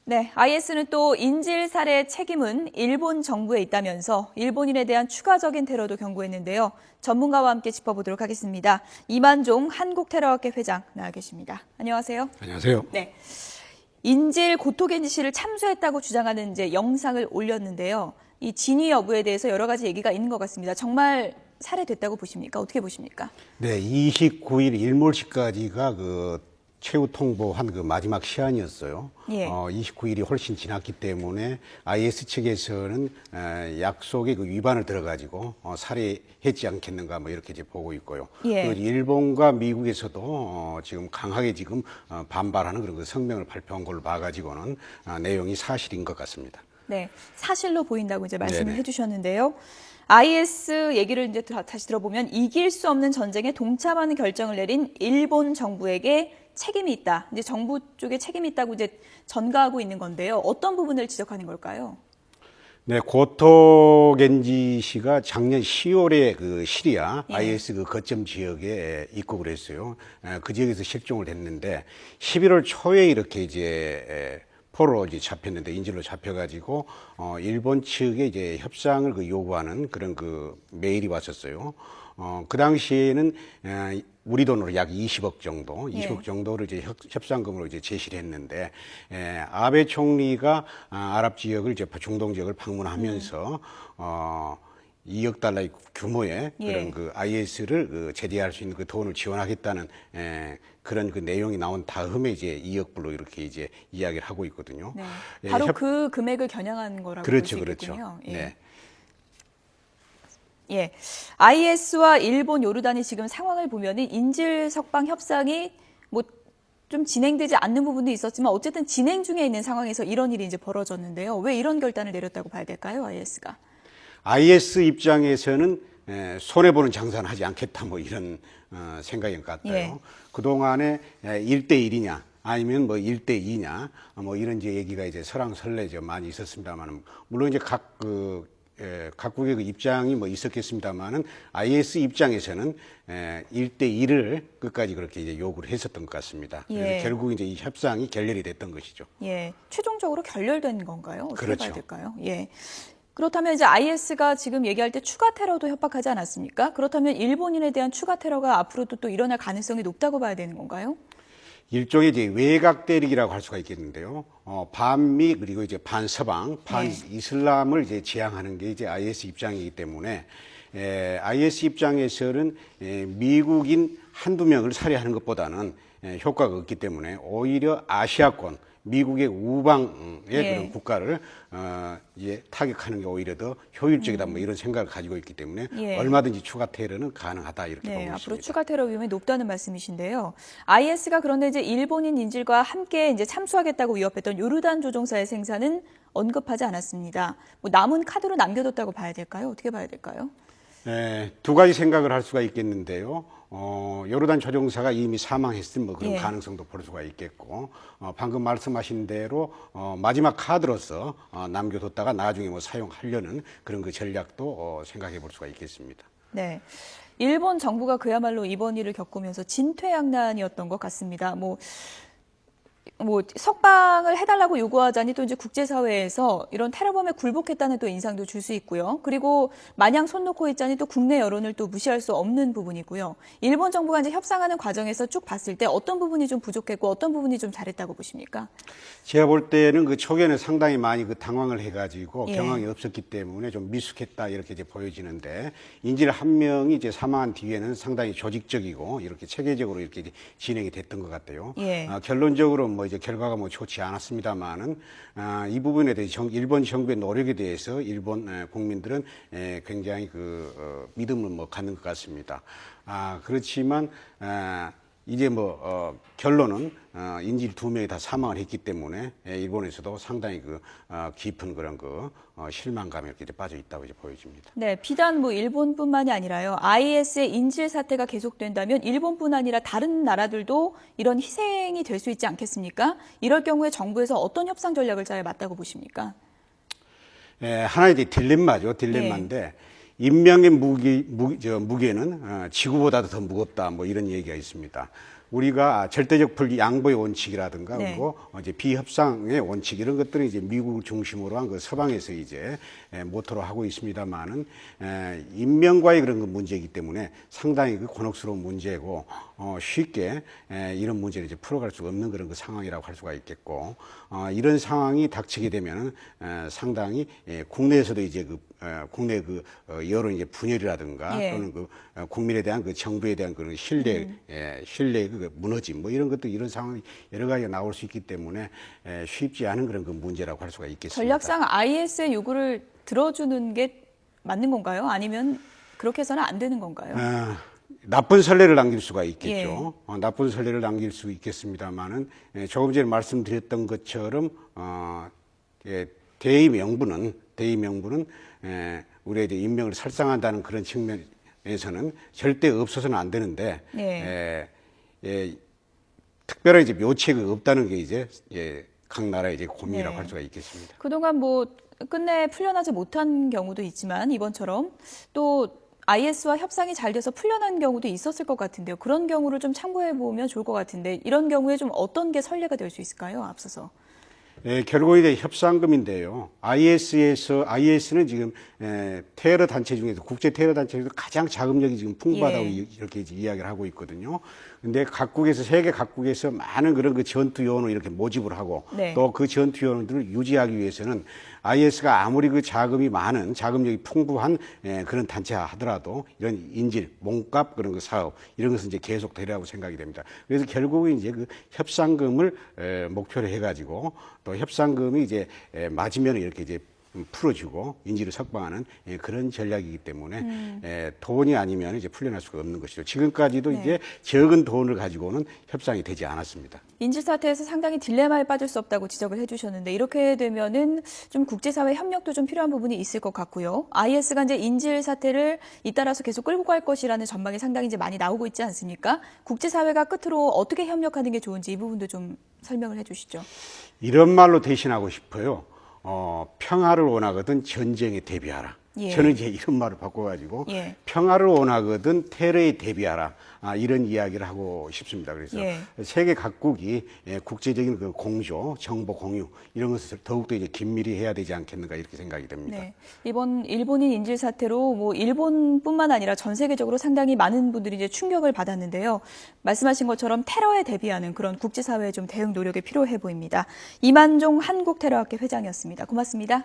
네, IS는 또 인질 살해 책임은 일본 정부에 있다면서 일본인에 대한 추가적인 테러도 경고했는데요. 전문가와 함께 짚어보도록 하겠습니다. 이만종 한국테러학회 회장 나와 계십니다. 안녕하세요. 안녕하세요. 네, 인질 고토겐지 씨를 참수했다고 주장하는 이제 영상을 올렸는데요. 이 진위 여부에 대해서 여러 가지 얘기가 있는 것 같습니다. 정말 살해됐다고 보십니까? 어떻게 보십니까? 네, 29일 일몰시까지가 최후 통보한 마지막 시한이었어요. 예. 29일이 훨씬 지났기 때문에 IS 측에서는 약속의 위반을 들어가지고 살해했지 않겠는가 이렇게 이제 보고 있고요. 예. 그리고 일본과 미국에서도 지금 강하게 반발하는 그런 성명을 발표한 걸로 봐가지고는 내용이 사실인 것 같습니다. 네, 사실로 보인다고 이제 말씀을 네네. 해주셨는데요. IS 얘기를 이제 다시 들어보면 이길 수 없는 전쟁에 동참하는 결정을 내린 일본 정부에게 책임이 있다. 이제 정부 쪽에 책임이 있다고 이제 전가하고 있는 건데요. 어떤 부분을 지적하는 걸까요? 네, 고토겐지 씨가 작년 10월에 시리아 예. IS 거점 지역에 입국을 했어요. 그 지역에서 실종을 했는데 11월 초에 이렇게 포로로 잡혔는데 인질로 잡혀가지고 일본 측에 협상을 요구하는 그런 메일이 왔었어요. 그 당시에는 우리 돈으로 약 20억 정도, 20억 정도를 협상금으로 제시를 했는데, 아베 총리가 아랍 지역을 중동 지역을 방문하면서 2억 달러의 규모의 그런 IS를 제재할 수 있는 돈을 지원하겠다는 그런 내용이 나온 다음에 2억 불로 이렇게 이야기를 하고 있거든요. 네. 바로 그 금액을 겨냥한 거라고 볼 수 있겠군요. 그렇죠. 네. 예, IS와 일본, 요르단이 지금 상황을 보면은 인질 석방 협상이 좀 진행되지 않는 부분도 있었지만 어쨌든 진행 중에 있는 상황에서 이런 일이 이제 벌어졌는데요. 왜 이런 결단을 내렸다고 봐야 될까요, IS가? IS 입장에서는 손해보는 장사는 하지 않겠다 이런 생각인 것 같아요. 예. 그동안에 1대1이냐 아니면 1대2냐 이런 얘기가 설왕설래 많이 있었습니다만 물론 각국의 입장이 있었겠습니다만은 IS 입장에서는 1대1을 끝까지 그렇게 요구를 했었던 것 같습니다. 예. 그래서 결국 이 협상이 결렬이 됐던 것이죠. 예, 최종적으로 결렬된 건가요? 어떻게 그렇죠. 봐야 될까요? 예. 그렇다면 이제 IS가 지금 얘기할 때 추가 테러도 협박하지 않았습니까? 그렇다면 일본인에 대한 추가 테러가 앞으로도 또 일어날 가능성이 높다고 봐야 되는 건가요? 일종의 외곽 대립이라고 할 수가 있겠는데요. 반미 그리고 반서방, 반이슬람을 지향하는 게 IS 입장이기 때문에 IS 입장에서는 미국인 한두 명을 살해하는 것보다는 효과가 없기 때문에 오히려 아시아권, 미국의 우방의 그런 국가를 타격하는 게 오히려 더 효율적이다 이런 생각을 가지고 있기 때문에 얼마든지 추가 테러는 가능하다 이렇게 보고 있습니다. 앞으로 추가 테러 위험이 높다는 말씀이신데요. IS가 그런데 이제 일본인 인질과 함께 이제 참수하겠다고 위협했던 요르단 조종사의 생사는 언급하지 않았습니다. 남은 카드로 남겨뒀다고 봐야 될까요? 어떻게 봐야 될까요? 두 가지 생각을 할 수가 있겠는데요. 요르단 조종사가 이미 사망했을 그런 가능성도 볼 수가 있겠고, 방금 말씀하신 대로 마지막 카드로서 남겨뒀다가 나중에 사용하려는 그런 전략도 생각해 볼 수가 있겠습니다. 네. 일본 정부가 그야말로 이번 일을 겪으면서 진퇴양난이었던 것 같습니다. 석방을 해달라고 요구하자니 또 이제 국제사회에서 이런 테러범에 굴복했다는 또 인상도 줄 수 있고요. 그리고 마냥 손 놓고 있자니 또 국내 여론을 또 무시할 수 없는 부분이고요. 일본 정부가 이제 협상하는 과정에서 쭉 봤을 때 어떤 부분이 좀 부족했고 어떤 부분이 좀 잘했다고 보십니까? 제가 볼 때는 초기에는 상당히 많이 당황을 해가지고 경황이 없었기 때문에 좀 미숙했다 이렇게 보여지는데 인질 한 명이 사망한 뒤에는 상당히 조직적이고 이렇게 체계적으로 이렇게 진행이 됐던 것 같아요. 결론적으로 결과가 좋지 않았습니다만은 이 부분에 대해서 일본 정부의 노력에 대해서 일본 국민들은 굉장히 믿음을 갖는 것 같습니다. 그렇지만 이제 결론은 인질 2명이 다 사망을 했기 때문에 일본에서도 상당히 깊은 그런 실망감에 이렇게 빠져 있다고 보여집니다. 네, 비단 일본뿐만이 아니라요. IS의 인질 사태가 계속된다면 일본뿐 아니라 다른 나라들도 이런 희생이 될 수 있지 않겠습니까? 이럴 경우에 정부에서 어떤 협상 전략을 짜야 맞다고 보십니까? 하나의 딜레마죠. 딜레마인데 인명의 무게는 지구보다도 더 무겁다 이런 얘기가 있습니다. 우리가 절대적 불양보의 원칙이라든가 네. 그리고 이제 비협상의 원칙 이런 것들은 이제 미국을 중심으로 한 그 서방에서 이제 모토로 하고 있습니다만은 인명과의 그런 그 문제이기 때문에 상당히 그 곤혹스러운 문제고 쉽게 이런 문제를 이제 풀어갈 수 없는 그런 그 상황이라고 할 수가 있겠고 이런 상황이 닥치게 되면은 상당히 국내에서도 이제 그 국내 그 여론 이제 분열이라든가 예. 또는 그 국민에 대한 그 정부에 대한 그런 신뢰 신뢰의 그 무너짐 뭐 이런 것도 이런 상황이 여러 가지가 나올 수 있기 때문에 쉽지 않은 그런 그 문제라고 할 수가 있겠습니다. 전략상 IS의 요구를 들어주는 게 맞는 건가요? 아니면 그렇게 해서는 안 되는 건가요? 나쁜 선례를 남길 수가 있겠죠. 나쁜 선례를 남길 수 있겠습니다만은 조금 전에 말씀드렸던 것처럼 대의 명분은 우리의 이제 인명을 살상한다는 그런 측면에서는 절대 없어서는 안 되는데 특별한 이제 묘책이 없다는 게 이제 각 나라의 이제 고민이라고 할 수가 있겠습니다. 그동안 뭐 끝내 풀려나지 못한 경우도 있지만 이번처럼 또 IS와 협상이 잘 돼서 풀려난 경우도 있었을 것 같은데요. 그런 경우를 좀 참고해 보면 좋을 것 같은데 이런 경우에 좀 어떤 게 선례가 될 수 있을까요? 앞서서. 결국 이제 협상금인데요. IS는 지금 테러 단체 중에서 국제 테러 단체 중에서 가장 자금력이 지금 풍부하다고 이렇게 이제 이야기를 하고 있거든요. 근데 세계 각국에서 많은 그런 그 전투 요원을 이렇게 모집을 하고 또 그 전투 요원들을 유지하기 위해서는 IS가 아무리 그 자금이 많은 자금력이 풍부한 그런 단체라 하더라도 이런 인질, 몸값 그런 그 사업 이런 것은 이제 계속 되리라고 생각이 됩니다. 그래서 결국은 이제 그 협상금을 목표로 해가지고 또 협상금이 이제 맞으면 이렇게 이제 풀어주고 인지를 석방하는 그런 전략이기 때문에 돈이 아니면 이제 풀려날 수가 없는 것이죠. 지금까지도 이제 적은 돈을 가지고는 협상이 되지 않았습니다. 인질 사태에서 상당히 딜레마에 빠질 수 없다고 지적을 해주셨는데 이렇게 되면은 좀 국제사회 협력도 좀 필요한 부분이 있을 것 같고요. IS가 이제 인질 사태를 잇따라서 계속 끌고 갈 것이라는 전망이 상당히 이제 많이 나오고 있지 않습니까? 국제사회가 끝으로 어떻게 협력하는 게 좋은지 이 부분도 좀 설명을 해주시죠. 이런 말로 대신하고 싶어요. 평화를 원하거든 전쟁에 대비하라. 저는 이제 이런 말을 바꿔가지고 평화를 원하거든 테러에 대비하라. 이런 이야기를 하고 싶습니다. 그래서 세계 각국이 국제적인 그 공조, 정보 공유 이런 것을 더욱더 이제 긴밀히 해야 되지 않겠는가 이렇게 생각이 됩니다. 이번 일본인 인질 사태로 뭐 일본뿐만 아니라 전 세계적으로 상당히 많은 분들이 이제 충격을 받았는데요. 말씀하신 것처럼 테러에 대비하는 그런 국제사회의 좀 대응 노력이 필요해 보입니다. 이만종 한국테러학회 회장이었습니다. 고맙습니다.